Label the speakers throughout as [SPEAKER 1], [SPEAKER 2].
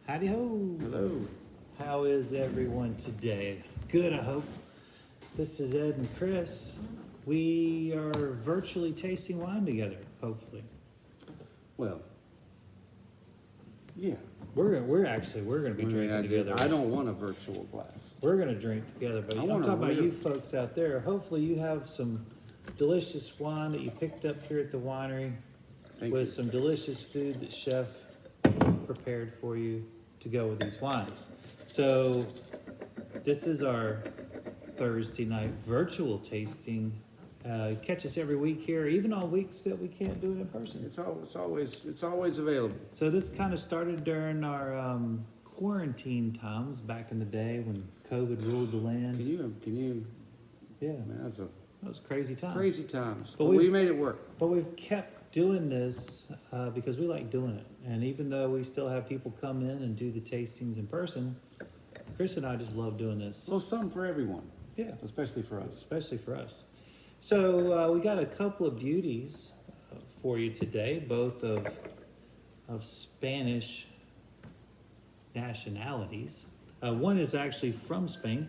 [SPEAKER 1] Howdy ho.
[SPEAKER 2] Hello.
[SPEAKER 1] How is everyone today? Good, I hope. This is Ed and Chris. We are virtually tasting wine together, hopefully.
[SPEAKER 2] Well, yeah.
[SPEAKER 1] We're gonna be drinking together.
[SPEAKER 2] I don't want a virtual glass.
[SPEAKER 1] We're gonna drink together, but I'm talking about you folks out there. Hopefully you have some delicious wine that you picked up here at the winery with some delicious food that Chef prepared for you to go with these wines. So this is our Thursday night virtual tasting. Catch us every week here, even on weeks that we can't do it in person.
[SPEAKER 2] It's always available.
[SPEAKER 1] So this kind of started during our quarantine times back in the day when COVID ruled the land.
[SPEAKER 2] Can you?
[SPEAKER 1] Yeah,
[SPEAKER 2] Man,
[SPEAKER 1] that was crazy times.
[SPEAKER 2] Crazy times.
[SPEAKER 1] But
[SPEAKER 2] we made it work.
[SPEAKER 1] But we've kept doing this because we like doing it. And even though we still have people come in and do the tastings in person, Chris and I just love doing this.
[SPEAKER 2] Well, something for everyone.
[SPEAKER 1] Yeah.
[SPEAKER 2] Especially for us.
[SPEAKER 1] Especially for us. So we got a couple of beauties for you today, both of Spanish nationalities. One is actually from Spain,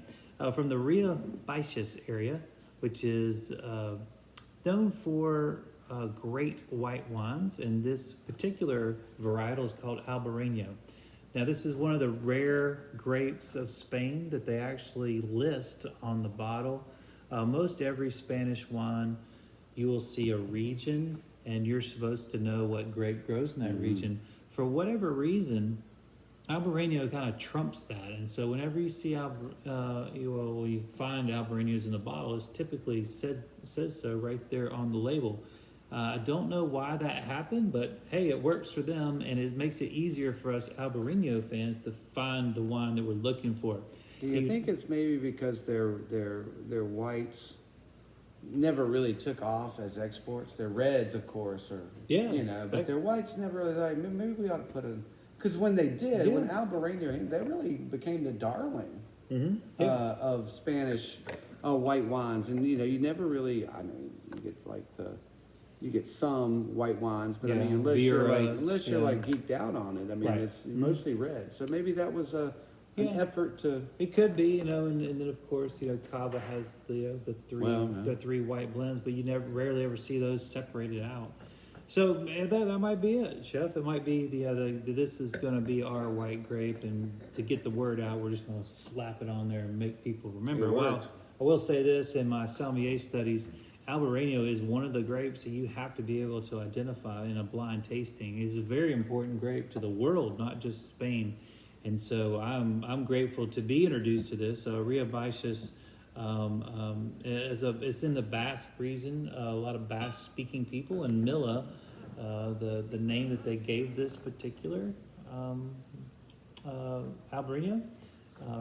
[SPEAKER 1] from the Rio Baixas area, which is known for great white wines, and this particular varietal is called Albariño. Now, this is one of the rare grapes of Spain that they actually list on the bottle. Most every Spanish wine, you will see a region, and you're supposed to know what grape grows in that region. For whatever reason, Albariño kind of trumps that, and so whenever you see you find Albariños in the bottle, it's typically says so right there on the label. I don't know why that happened, but hey, it works for them, and it makes it easier for us Albariño fans to find the wine that we're looking for.
[SPEAKER 2] Do you think it's maybe because their whites never really took off as exports? Their reds, of course, but their whites never really like. Maybe we ought to put it because when they did, when Albariño, they really became the darling of Spanish white wines, and you never really. I mean, you get some white wines, but I mean, unless you're like geeked out on it, I mean, it's mostly red. So maybe that was an effort to.
[SPEAKER 1] It could be, and then of course, Cava has the three white blends, but you rarely ever see those separated out. So that might be it, Chef. It might be this is going to be our white grape, and to get the word out, we're just going to slap it on there and make people remember. Well, I will say this: in my sommelier studies, Albariño is one of the grapes that you have to be able to identify in a blind tasting. It's a very important grape to the world, not just Spain. And so I'm grateful to be introduced to this. Rio Baixas it's in the Basque region, a lot of Basque-speaking people, and Mila, the name that they gave this particular Albariño,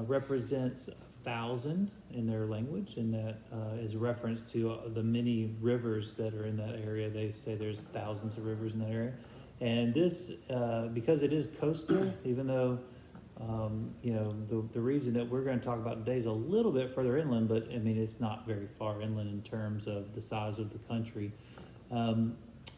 [SPEAKER 1] represents 1,000 in their language, and that is a reference to the many rivers that are in that area. They say there's thousands of rivers in that area. And this, because it is coastal, even though the region that we're going to talk about today is a little bit further inland, but I mean, it's not very far inland in terms of the size of the country.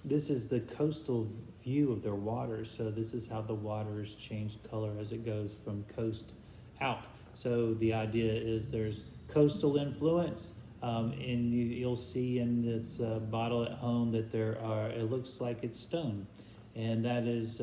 [SPEAKER 1] This is the coastal view of their waters. So this is how the waters change color as it goes from coast out. So the idea is there's coastal influence, and you'll see in this bottle at home that it looks like it's stone. And that is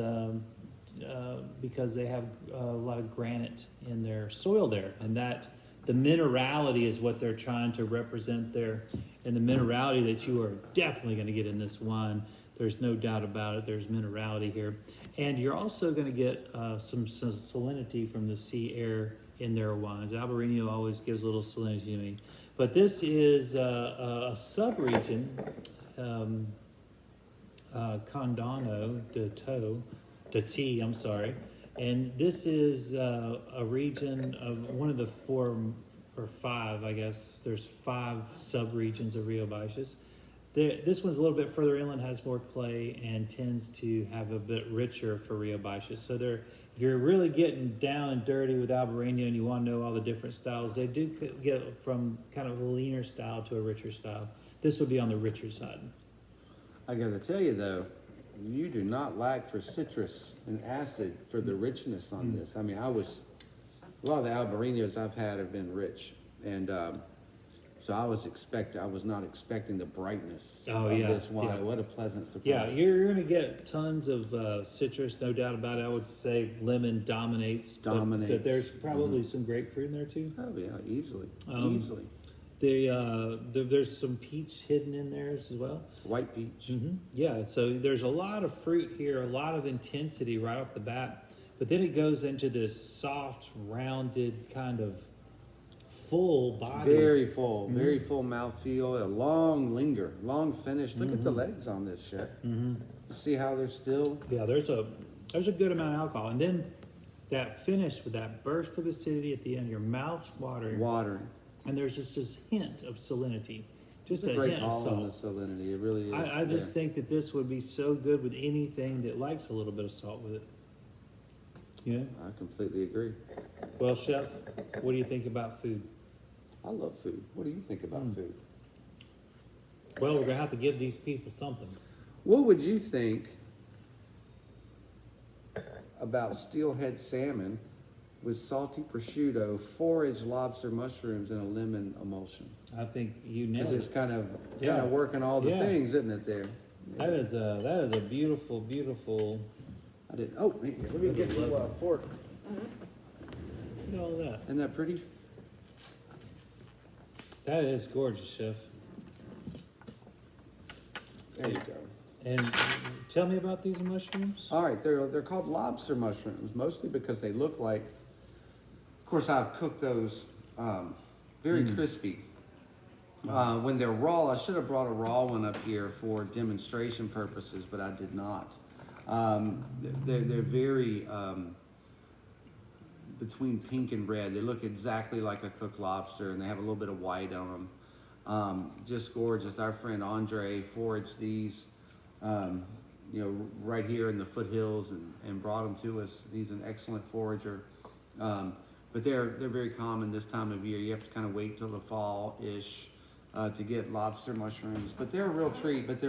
[SPEAKER 1] because they have a lot of granite in their soil there, and that the minerality is what they're trying to represent there. And the minerality that you are definitely going to get in this wine, there's no doubt about it. There's minerality here, and you're also going to get some salinity from the sea air in their wines. Albariño always gives a little salinity to me, but this is a sub-region, Condado de T, I'm sorry. And this is a region of one of the 4 or 5, I guess. There's 5 sub-regions of Rio Baixas. This one's a little bit further inland, has more clay, and tends to have a bit richer for Rio Baixas. So if you're really getting down and dirty with Albariño and you want to know all the different styles, they do get from kind of a leaner style to a richer style. This would be on the richer side.
[SPEAKER 2] I got to tell you, though, You do not lack for citrus and acid for the richness on this. I mean, a lot of the Albariños I've had have been rich, and so I was not expecting the brightness of this wine.
[SPEAKER 1] Yeah.
[SPEAKER 2] What a pleasant surprise!
[SPEAKER 1] Yeah, you're going to get tons of citrus, no doubt about it. I would say lemon dominates. But there's probably some grapefruit in there too.
[SPEAKER 2] Oh yeah, easily.
[SPEAKER 1] There's some peach hidden in there as well.
[SPEAKER 2] White peach.
[SPEAKER 1] Mm-hmm. Yeah, so there's a lot of fruit here, a lot of intensity right off the bat. But then it goes into this soft, rounded kind of full body.
[SPEAKER 2] Very full mouthfeel, a long finish. Look at the legs on this shit. You see how they're still?
[SPEAKER 1] Yeah, there's a good amount of alcohol. And then that finish with that burst of acidity at the end, your mouth's watering. And there's just this hint of salinity. Just a
[SPEAKER 2] great
[SPEAKER 1] hint
[SPEAKER 2] call
[SPEAKER 1] of salt.
[SPEAKER 2] on the salinity. It really is.
[SPEAKER 1] I just think that this would be so good with anything that likes a little bit of salt with it. Yeah?
[SPEAKER 2] I completely agree.
[SPEAKER 1] Well, Chef, what do you think about food?
[SPEAKER 2] I love food. What do you think about food?
[SPEAKER 1] Well, we're going to have to give these people something.
[SPEAKER 2] What would you think about steelhead salmon with salty prosciutto, forage lobster mushrooms, and a lemon emulsion?
[SPEAKER 1] I think you nailed
[SPEAKER 2] Because
[SPEAKER 1] it.
[SPEAKER 2] it's kind of working all the things, isn't it? There.
[SPEAKER 1] That is a beautiful, beautiful.
[SPEAKER 2] I didn't. Oh, here, let me get you a fork.
[SPEAKER 1] Look at all that.
[SPEAKER 2] Isn't that pretty?
[SPEAKER 1] That is gorgeous, Chef.
[SPEAKER 2] There you go.
[SPEAKER 1] And tell me about these mushrooms.
[SPEAKER 2] All right, they're called lobster mushrooms, mostly because they look like. Of course, I've cooked those very crispy. When they're raw, I should have brought a raw one up here for demonstration purposes, but I did not. They're very between pink and red. They look exactly like a cooked lobster, and they have a little bit of white on them. Just gorgeous. Our friend Andre foraged these, right here in the foothills and brought them to us. He's an excellent forager. But they're very common this time of year. You have to kind of wait till the fall-ish to get lobster mushrooms. But they're a real treat. But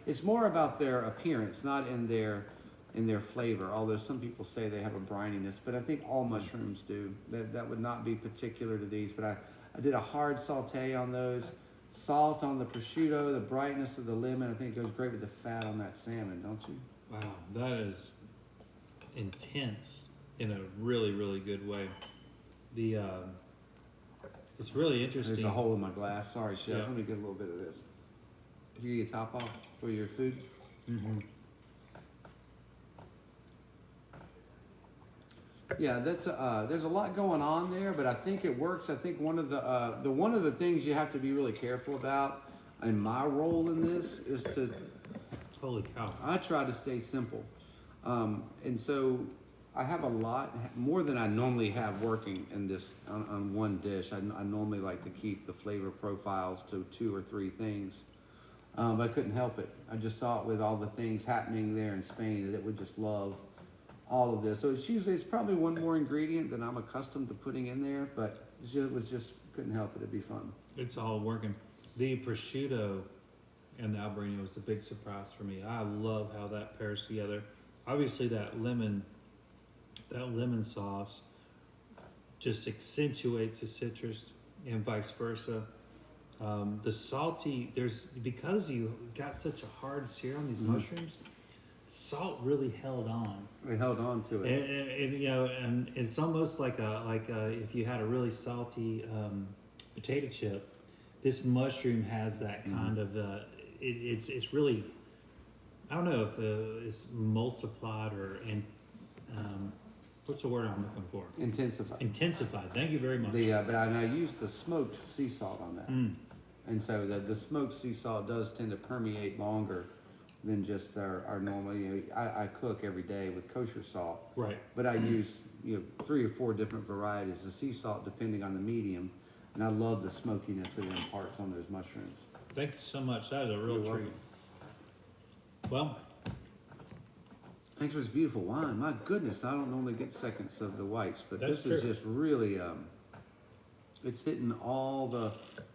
[SPEAKER 2] it's more about their appearance, not in their flavor. Although some people say they have a brininess, but I think all mushrooms do. That would not be particular to these. But I did a hard saute on those. Salt on the prosciutto, the brightness of the lemon. I think it goes great with the fat on that salmon, don't you?
[SPEAKER 1] Wow, that is intense in a really, really good way. It's really interesting.
[SPEAKER 2] There's a hole in my glass. Sorry, Chef.
[SPEAKER 1] Yeah.
[SPEAKER 2] Let me get a little bit of this. Did you get a top off for your food?
[SPEAKER 1] Mm-hmm.
[SPEAKER 2] Yeah, there's a lot going on there, but I think it works. I think one of the things you have to be really careful about, and my role in this is to.
[SPEAKER 1] Holy cow!
[SPEAKER 2] I try to stay simple, and so I have a lot more than I normally have working in this on one dish. I normally like to keep the flavor profiles to 2 or 3 things, but I couldn't help it. I just saw it with all the things happening there in Spain that it would just love all of this. So it's probably one more ingredient than I'm accustomed to putting in there, but it was just couldn't help it. It'd be fun.
[SPEAKER 1] It's all working. The prosciutto and the Albariño was a big surprise for me. I love how that pairs together. Obviously, that lemon sauce just accentuates the citrus, and vice versa. The salty, because you got such a hard sear on these mushrooms. Salt really held on.
[SPEAKER 2] We held on to it,
[SPEAKER 1] and it's almost like if you had a really salty potato chip. This mushroom has that kind of. It's really, I don't know if it's multiplied or what's the word I'm looking for?
[SPEAKER 2] Intensified.
[SPEAKER 1] Intensified. Thank you very much.
[SPEAKER 2] But I used the smoked sea salt on that, and so the smoked sea salt does tend to permeate longer than just our normal. I cook every day with kosher salt,
[SPEAKER 1] right?
[SPEAKER 2] But I use 3 or 4 different varieties of sea salt depending on the medium, and I love the smokiness that it imparts on those mushrooms.
[SPEAKER 1] Thank you so much. That is a real treat. Well,
[SPEAKER 2] thanks for this beautiful wine. My goodness, I don't normally get seconds of the whites, but
[SPEAKER 1] That's
[SPEAKER 2] this is
[SPEAKER 1] true.
[SPEAKER 2] just really it's hitting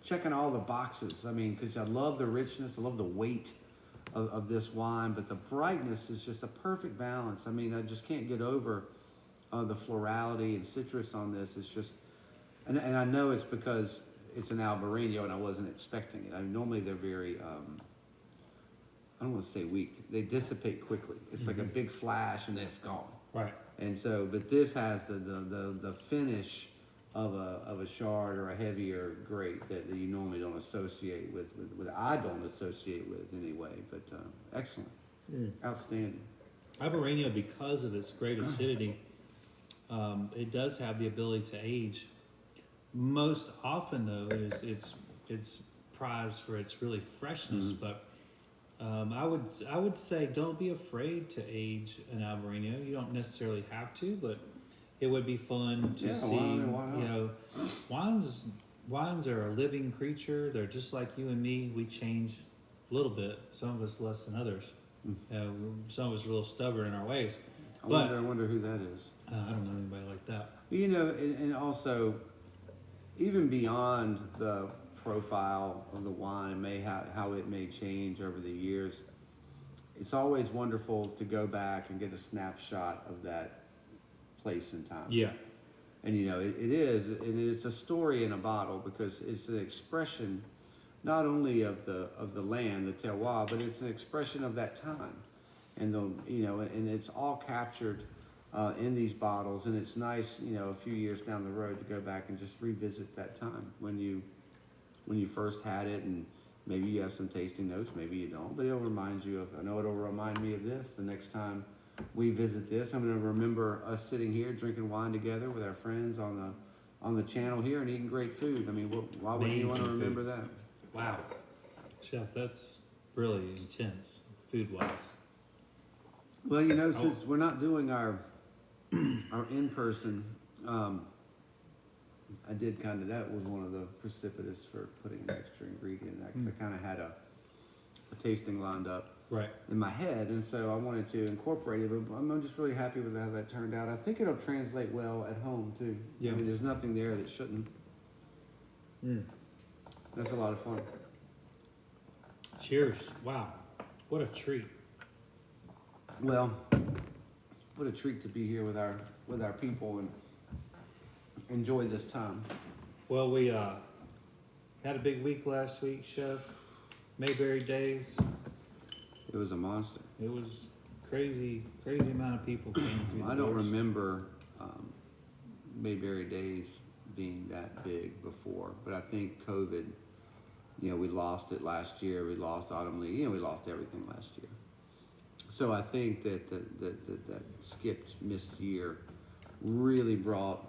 [SPEAKER 2] checking all the boxes. I mean, because I love the richness, I love the weight. of this wine, but the brightness is just a perfect balance. I mean, I just can't get over the florality and citrus on this. It's just, and I know it's because it's an Albariño and I wasn't expecting it. I mean, normally they're very, I don't want to say weak. They dissipate quickly. It's like a big flash and then it's gone.
[SPEAKER 1] Right.
[SPEAKER 2] And so, but this has the finish of a Chard or a heavier grape that you normally don't associate with I don't associate with anyway. But excellent, outstanding.
[SPEAKER 1] Albariño, because of its great acidity, it does have the ability to age. Most often, though, it's prized for its really freshness. But I would say don't be afraid to age an Albariño. You don't necessarily have to, but it would be fun to see.
[SPEAKER 2] Why not?
[SPEAKER 1] You know, wines are a living creature. They're just like you and me. We change a little bit. Some of us less than others. Some of us are a little stubborn in our ways.
[SPEAKER 2] I wonder who that is.
[SPEAKER 1] I don't know anybody like that.
[SPEAKER 2] You know, and also, even beyond the profile of the wine, how it may change over the years, it's always wonderful to go back and get a snapshot of that place and time.
[SPEAKER 1] Yeah.
[SPEAKER 2] And you know, it's a story in a bottle, because it's an expression not only of the land, the terroir, but it's an expression of that time. And and it's all captured in these bottles, and it's nice, you know, a few years down the road to go back and just revisit that time when you first had it, and maybe you have some tasting notes, maybe you don't, but it'll remind you of, I know it'll remind me of this the next time we visit this. I'm going to remember us sitting here drinking wine together with our friends on the channel here and eating great food. I mean, why would you want to remember that?
[SPEAKER 1] Wow. Chef, that's really intense, food-wise.
[SPEAKER 2] Well, you know, since we're not doing our in-person, I did that was one of the precipitous for putting an extra ingredient in that, because I kind of had a tasting lined up in my head, and so I wanted to incorporate it, but I'm just really happy with how that turned out. I think it'll translate well at home too.
[SPEAKER 1] Yeah.
[SPEAKER 2] I mean, there's nothing there that shouldn't. That's a lot of fun.
[SPEAKER 1] Cheers. Wow. What a treat.
[SPEAKER 2] Well, what a treat to be here with our people and enjoy this time.
[SPEAKER 1] Well, we had a big week last week, Chef. Mayberry Days.
[SPEAKER 2] It was a monster.
[SPEAKER 1] It was crazy amount of people came through the
[SPEAKER 2] I don't
[SPEAKER 1] doors.
[SPEAKER 2] remember Mayberry Days being that big before, but I think COVID, you know, we lost it last year. We lost Autumn League. You know, we lost everything last year. So I think that that skipped, missed year really brought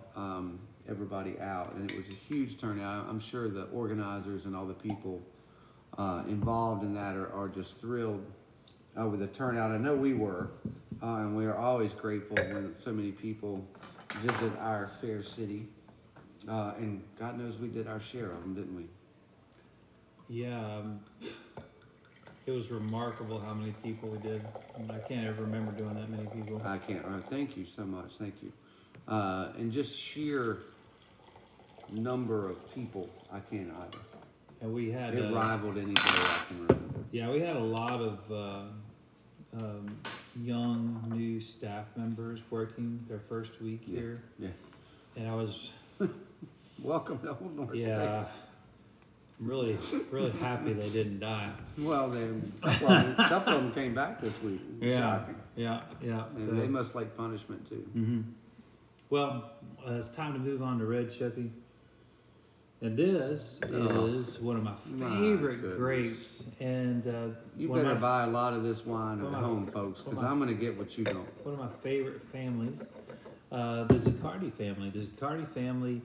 [SPEAKER 2] everybody out, and it was a huge turnout. I'm sure the organizers and all the people involved in that are just thrilled with the turnout. I know we were, and we are always grateful when so many people visit our fair city. And God knows we did our share of them, didn't we?
[SPEAKER 1] Yeah, it was remarkable how many people we did. I can't ever remember doing that many people.
[SPEAKER 2] I can't. Thank you so much. Thank you. And just sheer number of people, I can't either.
[SPEAKER 1] And we had
[SPEAKER 2] It rivaled any day I can remember.
[SPEAKER 1] Yeah, we had a lot of young new staff members working their first week here.
[SPEAKER 2] Yeah.
[SPEAKER 1] And I was
[SPEAKER 2] Welcome to Old North
[SPEAKER 1] I'm really happy they didn't die.
[SPEAKER 2] State. Well, a couple of them came back this week. Shocking.
[SPEAKER 1] Yeah.
[SPEAKER 2] And they must like punishment too.
[SPEAKER 1] Mm-hmm. Well, it's time to move on to Red Sheppy. And this is one of my favorite grapes. And
[SPEAKER 2] you better buy a lot of this wine at home, folks, because I'm going to get what you don't.
[SPEAKER 1] One of my favorite families, the Zuccardi family. The Zuccardi family,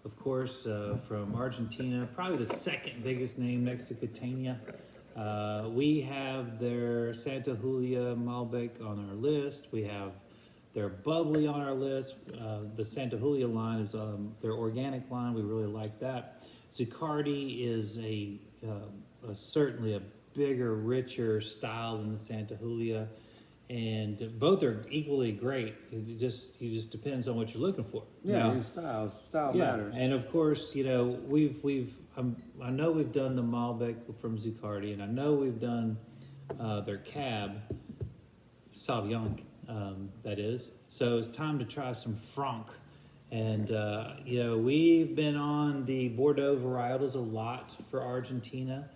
[SPEAKER 1] of course, from Argentina, probably the second biggest name next to Catania. We have their Santa Julia Malbec on our list. We have their bubbly on our list. The Santa Julia line is their organic line. We really like that. Zuccardi is certainly a bigger, richer style than the Santa Julia, and both are equally great. It just depends on what you're looking for.
[SPEAKER 2] Yeah, style matters.
[SPEAKER 1] And of course, you know, I know we've done the Malbec from Zuccardi, and I know we've done their cab Sauvignon, that is. So it's time to try some Franc. And, we've been on the Bordeaux varietals a lot for Argentina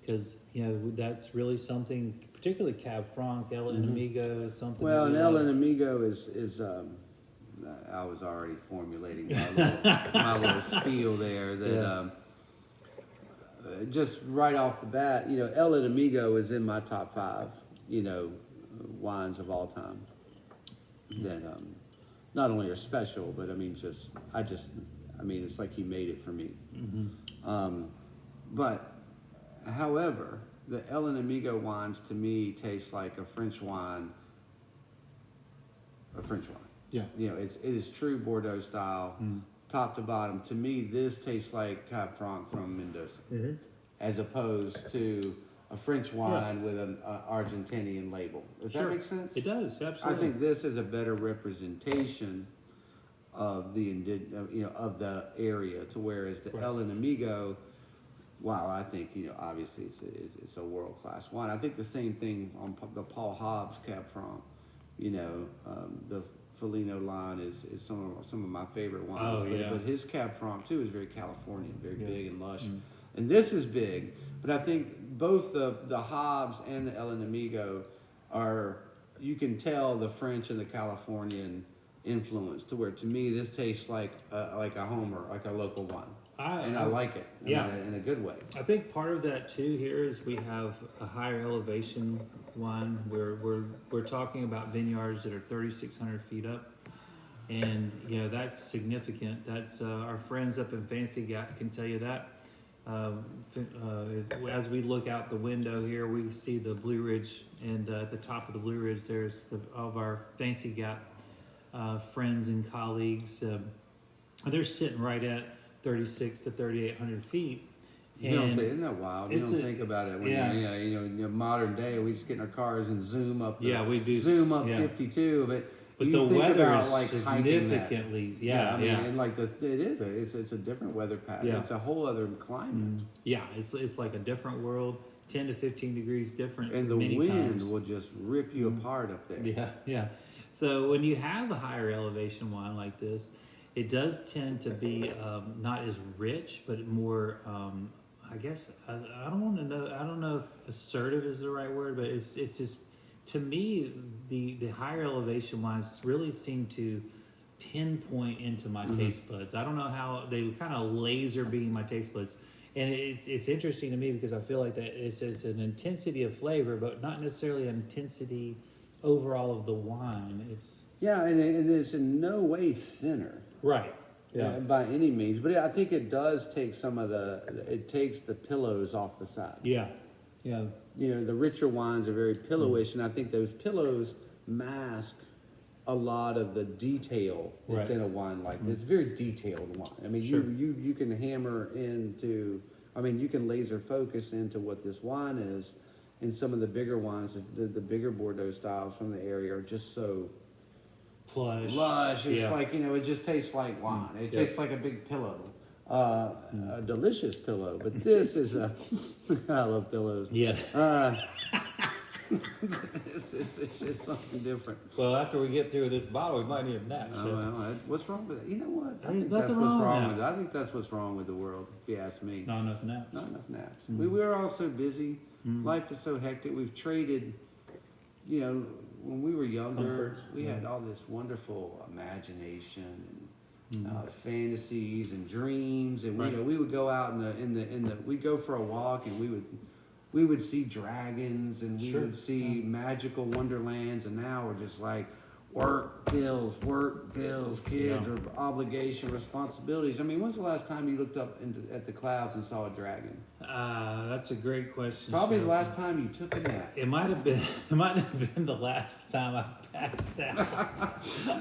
[SPEAKER 1] because, that's really something, particularly Cab Franc, El Enemigo is something.
[SPEAKER 2] Well, and El Enemigo is I was already formulating my little spiel there that just right off the bat, El Enemigo is in my top 5, wines of all time that not only are special, but it's like he made it for me. But however, the El Enemigo wines to me taste like a French wine.
[SPEAKER 1] Yeah.
[SPEAKER 2] It is true Bordeaux style, top to bottom. To me, this tastes like Cab Franc from Mendoza, as opposed to a French wine with an Argentinian label. Does that make sense?
[SPEAKER 1] It does, absolutely.
[SPEAKER 2] I think this is a better representation of the of the area, to whereas the El Enemigo, while I think obviously it's a world class wine. I think the same thing on the Paul Hobbs Cab Franc. The Felino line is some of my favorite wines. But his Cab Franc too is very Californian, very big and lush. And this is big, but I think both the Hobbs and the El Enemigo are, you can tell the French and the Californian influence, to where to me this tastes like a Homer, like a local wine. I like it in a good way.
[SPEAKER 1] I think part of that too here is we have a higher elevation wine. We're talking about vineyards that are 3,600 feet up, and that's significant. That's our friends up in Fancy Gap can tell you that. As we look out the window here, we see the Blue Ridge, and at the top of the Blue Ridge, there's of our Fancy Gap friends and colleagues. They're sitting right at 3,600 to 3,800 feet.
[SPEAKER 2] Isn't that wild? You don't think about it when in modern day we just get in our cars and zoom up.
[SPEAKER 1] We do
[SPEAKER 2] zoom up 52, but you
[SPEAKER 1] the
[SPEAKER 2] think
[SPEAKER 1] weather
[SPEAKER 2] about
[SPEAKER 1] is
[SPEAKER 2] like
[SPEAKER 1] significantly,
[SPEAKER 2] and like it's a different weather pattern. It's a whole other climate.
[SPEAKER 1] It's like a different world, 10 to 15 degrees difference,
[SPEAKER 2] and the
[SPEAKER 1] many
[SPEAKER 2] wind
[SPEAKER 1] times.
[SPEAKER 2] will just rip you apart up there.
[SPEAKER 1] So when you have a higher elevation wine like this, it does tend to be not as rich, but more. I guess I don't know if assertive is the right word, but it's just, to me, the higher elevation wines really seem to pinpoint into my taste buds. I don't know how they kind of laser beam my taste buds, and it's interesting to me because I feel like that it's an intensity of flavor, but not necessarily an intensity overall of the wine.
[SPEAKER 2] And it's in no way thinner.
[SPEAKER 1] Right.
[SPEAKER 2] By any means, but I think it does take it takes the pillows off the side. The richer wines are very pillowish, and I think those pillows mask a lot of the detail that's in a wine like this. It's very detailed wine. I mean, you can hammer into, you can laser focus into what this wine is, and some of the bigger wines, the bigger Bordeaux styles from the area are just so lush. It's like, it just tastes like wine. It tastes like a big pillow. A delicious pillow. But this is I love pillows. It's just something different.
[SPEAKER 1] Well, after we get through this bottle, we might need a nap.
[SPEAKER 2] What's wrong with it? You know what? I
[SPEAKER 1] There's
[SPEAKER 2] think that's
[SPEAKER 1] nothing
[SPEAKER 2] what's
[SPEAKER 1] wrong
[SPEAKER 2] wrong
[SPEAKER 1] with
[SPEAKER 2] with it. I think that's what's wrong with the world, if you ask me.
[SPEAKER 1] Not enough naps.
[SPEAKER 2] Not enough naps. We're all so busy. Life is so hectic. We've traded, when we were younger, we had all this wonderful imagination and fantasies and dreams, and we would go out we'd go for a walk, and we would see dragons, and we would see magical wonderlands, and now we're just like work, bills, kids, or obligation, responsibilities. When's the last time you looked up at the clouds and saw a dragon?
[SPEAKER 1] That's a great question.
[SPEAKER 2] Probably the last time you took a nap.
[SPEAKER 1] It might have been the last time I passed out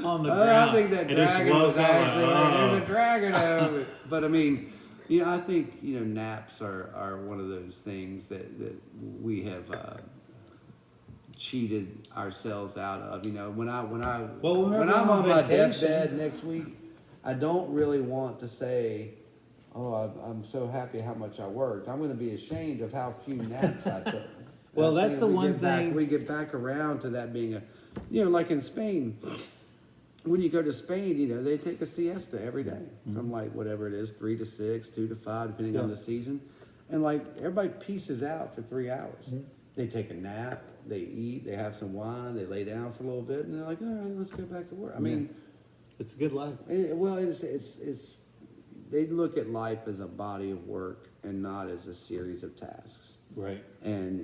[SPEAKER 1] on the ground.
[SPEAKER 2] I think that dragon was actually there's a dragon out of it. But I think naps are one of those things that we have cheated ourselves out of. When I'm on my deathbed next week, I don't really want to say, "Oh, I'm so happy how much I worked." I'm going to be ashamed of how few naps I took.
[SPEAKER 1] Well,
[SPEAKER 2] I
[SPEAKER 1] that's
[SPEAKER 2] think
[SPEAKER 1] the
[SPEAKER 2] we
[SPEAKER 1] one
[SPEAKER 2] get back-
[SPEAKER 1] thing.
[SPEAKER 2] we get back around to that being like in Spain. When you go to Spain, they take a siesta every day from like whatever it is, 3 to 6, 2 to 5, depending on the season. And like everybody pieces out for 3 hours. They take a nap, they eat, they have some wine, they lay down for a little bit, and they're like, all right, let's go back to work. I mean,
[SPEAKER 1] it's a good life.
[SPEAKER 2] it's they look at life as a body of work and not as a series of tasks.
[SPEAKER 1] Right.
[SPEAKER 2] And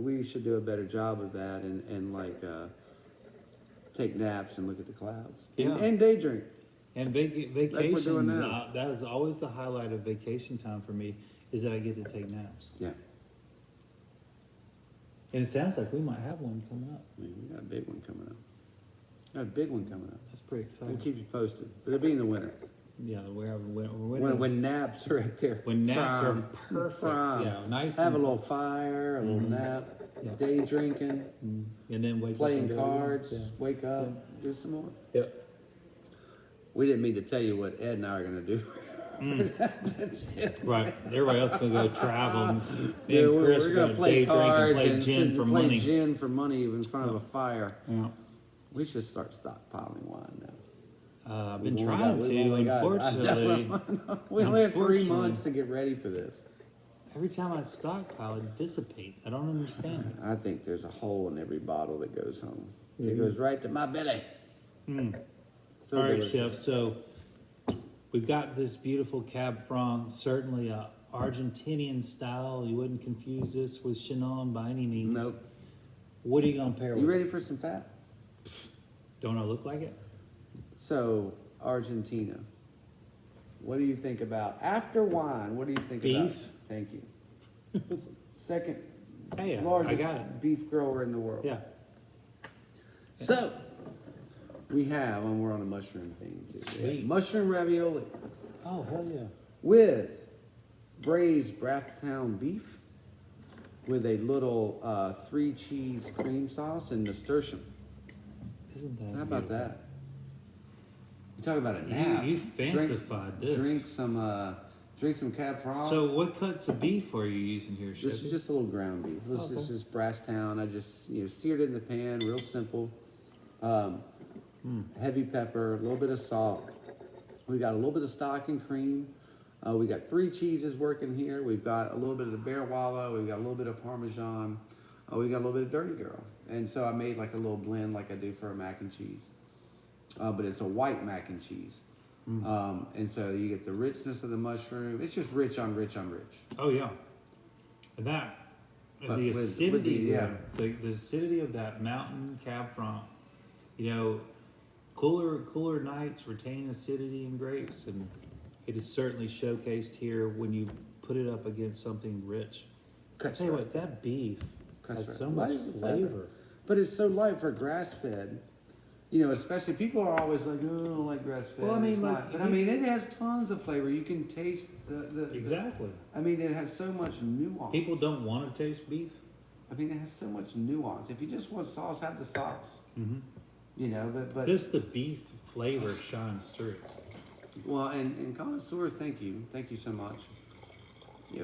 [SPEAKER 2] we should do a better job of that, and like take naps and look at the clouds. And day drink.
[SPEAKER 1] And
[SPEAKER 2] Like we're doing
[SPEAKER 1] vacations,
[SPEAKER 2] now.
[SPEAKER 1] that is always the highlight of vacation time for me, is that I get to take naps.
[SPEAKER 2] Yeah.
[SPEAKER 1] And it sounds like we might have one coming up.
[SPEAKER 2] We got a big one coming up.
[SPEAKER 1] That's pretty
[SPEAKER 2] We'll
[SPEAKER 1] exciting.
[SPEAKER 2] keep you posted. But it'll be in the winter.
[SPEAKER 1] Yeah, when
[SPEAKER 2] When naps are at their
[SPEAKER 1] naps are
[SPEAKER 2] prime.
[SPEAKER 1] perfect.
[SPEAKER 2] Prime.
[SPEAKER 1] Yeah, nice.
[SPEAKER 2] Have a
[SPEAKER 1] and,
[SPEAKER 2] little fire, a little nap,
[SPEAKER 1] Yeah.
[SPEAKER 2] day drinking,
[SPEAKER 1] and then wake
[SPEAKER 2] playing
[SPEAKER 1] up and go,
[SPEAKER 2] cards,
[SPEAKER 1] Yeah.
[SPEAKER 2] wake up, do some more.
[SPEAKER 1] Yep.
[SPEAKER 2] We didn't mean to tell you what Ed and I are going to do.
[SPEAKER 1] Right. Everybody else gonna go travel.
[SPEAKER 2] Yeah,
[SPEAKER 1] and Chris
[SPEAKER 2] we're
[SPEAKER 1] are
[SPEAKER 2] going to play
[SPEAKER 1] day drink
[SPEAKER 2] cards
[SPEAKER 1] and play
[SPEAKER 2] and
[SPEAKER 1] gin for
[SPEAKER 2] play
[SPEAKER 1] money.
[SPEAKER 2] gin for money in front of a fire.
[SPEAKER 1] Yeah.
[SPEAKER 2] We should start stockpiling wine now.
[SPEAKER 1] I've been
[SPEAKER 2] We've only
[SPEAKER 1] trying
[SPEAKER 2] got- we've
[SPEAKER 1] to.
[SPEAKER 2] only got-
[SPEAKER 1] Unfortunately,
[SPEAKER 2] we only have 3
[SPEAKER 1] Unfortunately.
[SPEAKER 2] months to get ready for this.
[SPEAKER 1] every time I stockpile, it dissipates. I don't understand it.
[SPEAKER 2] I think there's a hole in every bottle that goes home. It goes right to my belly. So
[SPEAKER 1] All right,
[SPEAKER 2] delicious.
[SPEAKER 1] Chef. So we've got this beautiful Cab Franc, certainly a Argentinian style. You wouldn't confuse this with Chenin by any means.
[SPEAKER 2] Nope.
[SPEAKER 1] What are you gonna pair
[SPEAKER 2] You
[SPEAKER 1] with?
[SPEAKER 2] ready for some fat?
[SPEAKER 1] Don't I look like it?
[SPEAKER 2] So, Argentina. What do you think about, after wine, what do you think about?
[SPEAKER 1] Beef?
[SPEAKER 2] Thank you. Second
[SPEAKER 1] Hey, I
[SPEAKER 2] largest
[SPEAKER 1] got it.
[SPEAKER 2] beef grower in the world.
[SPEAKER 1] Yeah.
[SPEAKER 2] So, we have, and we're on a mushroom theme too.
[SPEAKER 1] Sweet.
[SPEAKER 2] Mushroom ravioli
[SPEAKER 1] Oh, hell yeah.
[SPEAKER 2] with braised Brathtown beef with a little 3-cheese cream sauce and nasturtium.
[SPEAKER 1] Isn't that
[SPEAKER 2] How about
[SPEAKER 1] beautiful?
[SPEAKER 2] that? You talk about a nap.
[SPEAKER 1] You fancified this.
[SPEAKER 2] Drink some Cab Franc.
[SPEAKER 1] So what cuts of beef are you using here,
[SPEAKER 2] This
[SPEAKER 1] Chef?
[SPEAKER 2] is just a little ground beef. This
[SPEAKER 1] Okay.
[SPEAKER 2] is just Brasstown. I just seared it in the pan, real simple. Heavy pepper, a little bit of salt. We got a little bit of stock and cream. We got 3 cheeses working here. We've got a little bit of the Bear Wallow. We've got a little bit of Parmesan. We got a little bit of Dirty Girl. And so I made like a little blend like I do for a mac and cheese. But it's a white mac and cheese. And so you get the richness of the mushroom. It's just rich on rich on rich.
[SPEAKER 1] Oh yeah, and that
[SPEAKER 2] But
[SPEAKER 1] the
[SPEAKER 2] with
[SPEAKER 1] acidity,
[SPEAKER 2] the-
[SPEAKER 1] the acidity of that mountain Cab Franc. Cooler nights retain acidity in grapes, and it is certainly showcased here when you put it up against something rich. I tell you what, that beef has so much
[SPEAKER 2] Light as a feather.
[SPEAKER 1] flavor.
[SPEAKER 2] But it's so light for grass fed. Especially people are always like, oh, I don't like grass fed.
[SPEAKER 1] Well, I mean, like,
[SPEAKER 2] but I mean, it has tons of flavor. You can taste the
[SPEAKER 1] Exactly.
[SPEAKER 2] I mean, it has so much nuance.
[SPEAKER 1] People don't want to taste beef.
[SPEAKER 2] I mean, it has so much nuance. If you just want sauce, have the sauce. But
[SPEAKER 1] Just the beef flavor shines through.
[SPEAKER 2] well, and connoisseurs, thank you so much.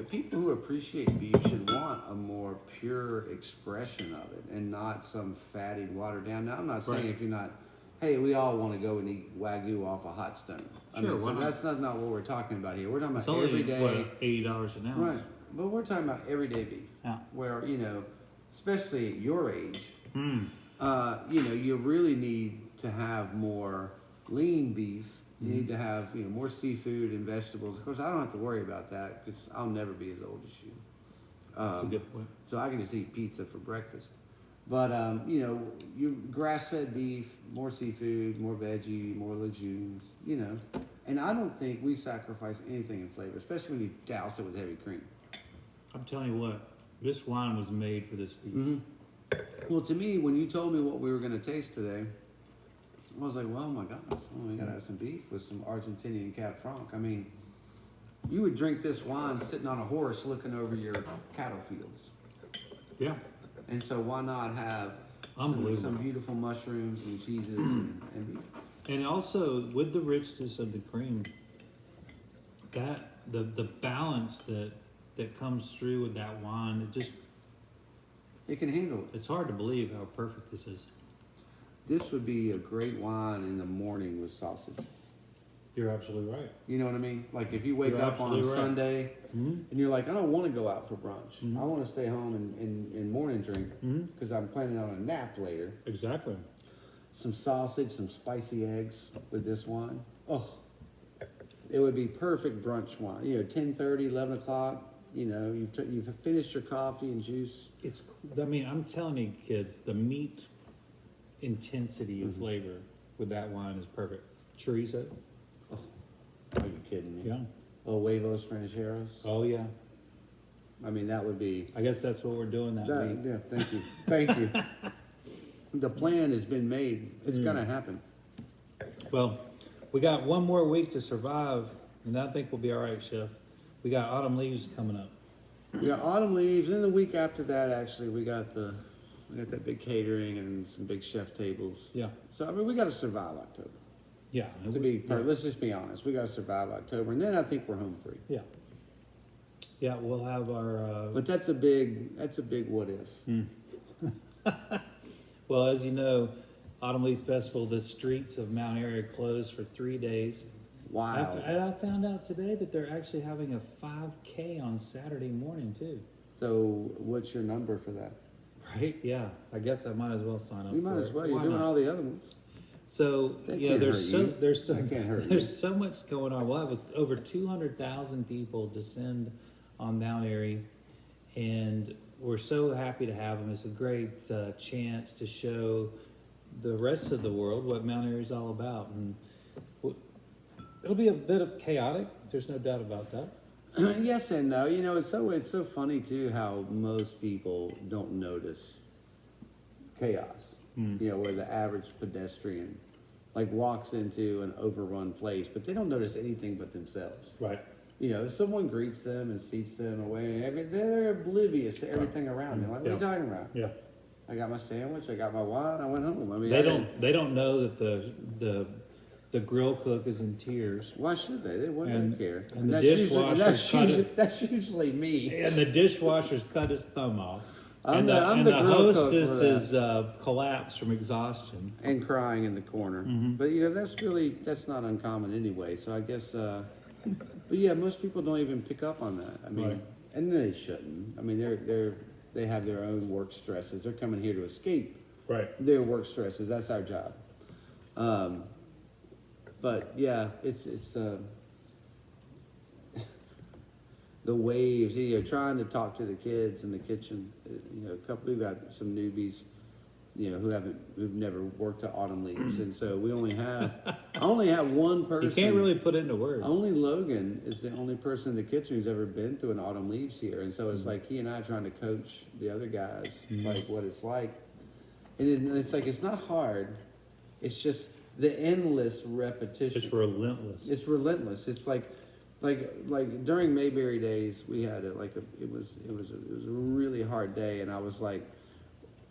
[SPEAKER 2] People who appreciate beef should want a more pure expression of it and not some fatty, watered down. Now, I'm not saying
[SPEAKER 1] Right.
[SPEAKER 2] if you're not, hey, we all want to go and eat Wagyu off a hot stone.
[SPEAKER 1] Sure, why
[SPEAKER 2] so
[SPEAKER 1] not?
[SPEAKER 2] that's not what we're talking about here. We're talking
[SPEAKER 1] It's
[SPEAKER 2] about
[SPEAKER 1] only
[SPEAKER 2] everyday,
[SPEAKER 1] what, $80 an ounce.
[SPEAKER 2] right? But we're talking about everyday beef,
[SPEAKER 1] Yeah.
[SPEAKER 2] where especially at your age,
[SPEAKER 1] Mm.
[SPEAKER 2] you really need to have more lean beef. You need to have more seafood and vegetables. Of course, I don't have to worry about that because I'll never be as old as you.
[SPEAKER 1] That's a good point.
[SPEAKER 2] So I can just eat pizza for breakfast. But you grass-fed beef, more seafood, more veggie, more legumes. And I don't think we sacrifice anything in flavor, especially when you douse it with heavy cream.
[SPEAKER 1] I'm telling you what, this wine was made for this beef.
[SPEAKER 2] Well, to me, when you told me what we were going to taste today, I was like, well, oh my gosh, we got to have some beef with some Argentinian Cab Franc. I mean, you would drink this wine sitting on a horse looking over your cattle fields.
[SPEAKER 1] Yeah.
[SPEAKER 2] And so why not have some beautiful mushrooms and cheeses and beef?
[SPEAKER 1] And also with the richness of the cream, that the balance that comes through with that wine,
[SPEAKER 2] It can handle it.
[SPEAKER 1] It's hard to believe how perfect this is.
[SPEAKER 2] This would be a great wine in the morning with sausage.
[SPEAKER 1] You're absolutely right.
[SPEAKER 2] You know what I mean? Like if you wake
[SPEAKER 1] You're
[SPEAKER 2] up on
[SPEAKER 1] absolutely right.
[SPEAKER 2] Sunday and you're like, I don't want to go out for brunch.
[SPEAKER 1] Mhm.
[SPEAKER 2] I want to stay home and morning drink
[SPEAKER 1] Mhm.
[SPEAKER 2] because I'm planning on a nap later.
[SPEAKER 1] Exactly.
[SPEAKER 2] Some sausage, some spicy eggs with this wine. Oh, it would be perfect brunch wine. 10:30, 11 o'clock. You've finished your coffee and juice.
[SPEAKER 1] I'm telling you, kids, the meat intensity of flavor with that wine is perfect. Chorizo.
[SPEAKER 2] Are you kidding me?
[SPEAKER 1] Yeah.
[SPEAKER 2] Oh, huevos rancheros.
[SPEAKER 1] Oh, yeah.
[SPEAKER 2] I mean, that would be.
[SPEAKER 1] I guess that's what we're doing that week.
[SPEAKER 2] Yeah, thank you. Thank you. The plan has been made. It's going to happen.
[SPEAKER 1] Well, we got one more week to survive, and I think we'll be all right, Chef. We got autumn leaves coming up.
[SPEAKER 2] We got autumn leaves. And the week after that, actually, we got that big catering and some big chef tables.
[SPEAKER 1] Yeah.
[SPEAKER 2] So, I mean, we got to survive October.
[SPEAKER 1] Yeah.
[SPEAKER 2] Let's just be honest. We got to survive October. And then I think we're home free.
[SPEAKER 1] Yeah. Yeah, we'll have our...
[SPEAKER 2] But that's a big what if.
[SPEAKER 1] Well, as you know, Autumn Leaves Festival, the streets of Mount Airy are closed for 3 days.
[SPEAKER 2] Wow.
[SPEAKER 1] I found out today that they're actually having a 5K on Saturday morning, too.
[SPEAKER 2] So what's your number for that?
[SPEAKER 1] Right? Yeah. I guess I might as well sign up.
[SPEAKER 2] You might as well. You're doing all the other ones.
[SPEAKER 1] So, there's so much going on. We'll have over 200,000 people descend on Mount Airy, and we're so happy to have them. It's a great chance to show the rest of the world what Mount Airy is all about. And it'll be a bit of chaotic. There's no doubt about that.
[SPEAKER 2] Yes and no. It's so funny too how most people don't notice chaos. Where the average pedestrian walks into an overrun place, but they don't notice anything but themselves.
[SPEAKER 1] Right.
[SPEAKER 2] If someone greets them and seats them away, they're oblivious to everything around them. Like, what are you talking about?
[SPEAKER 1] Yeah.
[SPEAKER 2] I got my sandwich, I got my wine, I went home. I mean,
[SPEAKER 1] they don't know that the grill cook is in tears.
[SPEAKER 2] Why should they? They wouldn't care.
[SPEAKER 1] And the dishwasher
[SPEAKER 2] that's usually me.
[SPEAKER 1] And the dishwasher's cut his thumb off.
[SPEAKER 2] I'm the grill cook
[SPEAKER 1] hostess is collapsed from exhaustion
[SPEAKER 2] and crying in the corner. But that's not uncommon anyway. So I guess, but yeah, most people don't even pick up on that. I mean,
[SPEAKER 1] Right.
[SPEAKER 2] And they shouldn't. I mean, they have their own work stresses. They're coming here to escape their work stresses. That's our job. But yeah, it's the waves. Trying to talk to the kids in the kitchen. We've got some newbies, who've never worked at Autumn Leaves, and so I only have one person.
[SPEAKER 1] You can't really put it into words.
[SPEAKER 2] Only Logan is the only person in the kitchen who's ever been through an Autumn Leaves here, and so it's like he and I trying to coach the other guys, like what it's like, and it's like it's not hard, it's just the endless repetition.
[SPEAKER 1] It's relentless.
[SPEAKER 2] It's relentless. It's like during Mayberry days, we had it was a really hard day, and I was like,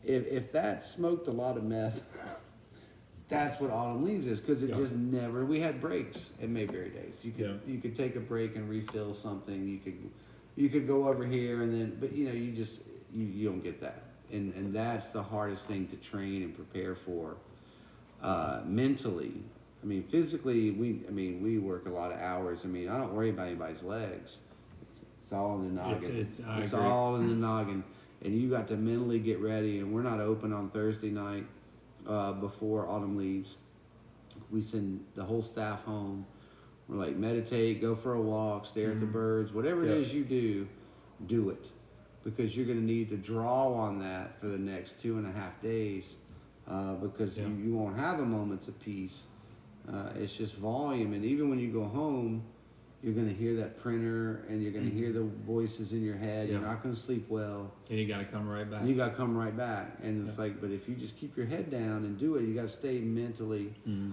[SPEAKER 2] if that smoked a lot of meth, that's what Autumn Leaves is, because it just never. We had breaks at Mayberry days. You could take a break and refill something. You could go over here and then, but you don't get that, and that's the hardest thing to train and prepare for. Mentally, I mean, physically, we work a lot of hours. I mean, I don't worry about anybody's legs. It's all in the noggin. It's all in the noggin. And you got to mentally get ready. And we're not open on Thursday night before Autumn Leaves. We send the whole staff home. We're like, meditate, go for a walk, stare at the birds. Whatever it is you do it. Because you're going to need to draw on that for the next 2.5 days. Because you won't have a moments of peace. It's just volume. And even when you go home, you're going to hear that printer and you're going to hear the voices in your head. You're not going to sleep well.
[SPEAKER 1] And you got to come right back.
[SPEAKER 2] And it's like, but if you just keep your head down and do it, you got to stay mentally.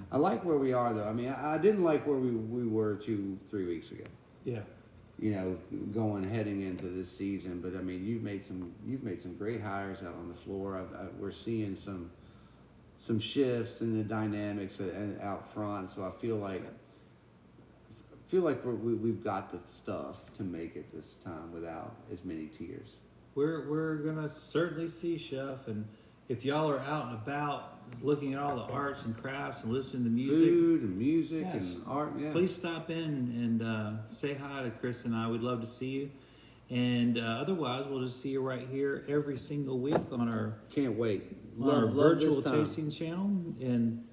[SPEAKER 2] I like where we are, though. I mean, I didn't like where we were 2-3 weeks ago.
[SPEAKER 1] Yeah.
[SPEAKER 2] Heading into this season. But I mean, you've made some great hires out on the floor. We're seeing some shifts in the dynamics out front. So I feel like we've got the stuff to make it this time without as many tears.
[SPEAKER 1] we're gonna certainly see, Chef. And if y'all are out and about, looking at all the arts and crafts and listening to music,
[SPEAKER 2] food and music
[SPEAKER 1] yes,
[SPEAKER 2] and art. Yeah.
[SPEAKER 1] please stop in and say hi to Chris and I. We'd love to see you. And otherwise, we'll just see you right here every single week on our
[SPEAKER 2] Can't wait.
[SPEAKER 1] our
[SPEAKER 2] Love
[SPEAKER 1] virtual
[SPEAKER 2] this time.
[SPEAKER 1] tasting channel. And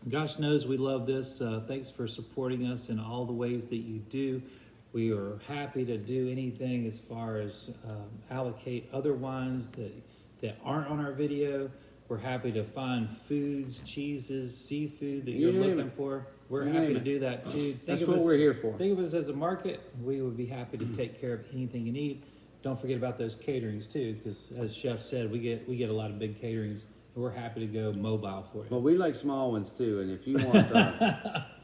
[SPEAKER 1] gosh knows we love this. Thanks for supporting us in all the ways that you do. We are happy to do anything as far as allocate other wines that aren't on our video. We're happy to find foods, cheeses, seafood that you're looking for. We're happy to do that too.
[SPEAKER 2] That's what we're here for.
[SPEAKER 1] Think of us as a market. We would be happy to take care of anything you need. Don't forget about those caterings too, because as Chef said, we get a lot of big caterings, and we're happy to go mobile for you.
[SPEAKER 2] Well, we like small ones too, and if you want,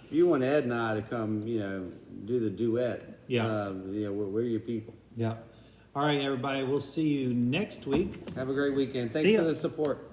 [SPEAKER 2] if you want Ed and I to come, do the duet, we're your people.
[SPEAKER 1] Yeah. All right, everybody. We'll see you next week.
[SPEAKER 2] Have a great weekend. Thanks
[SPEAKER 1] See ya.
[SPEAKER 2] for the support.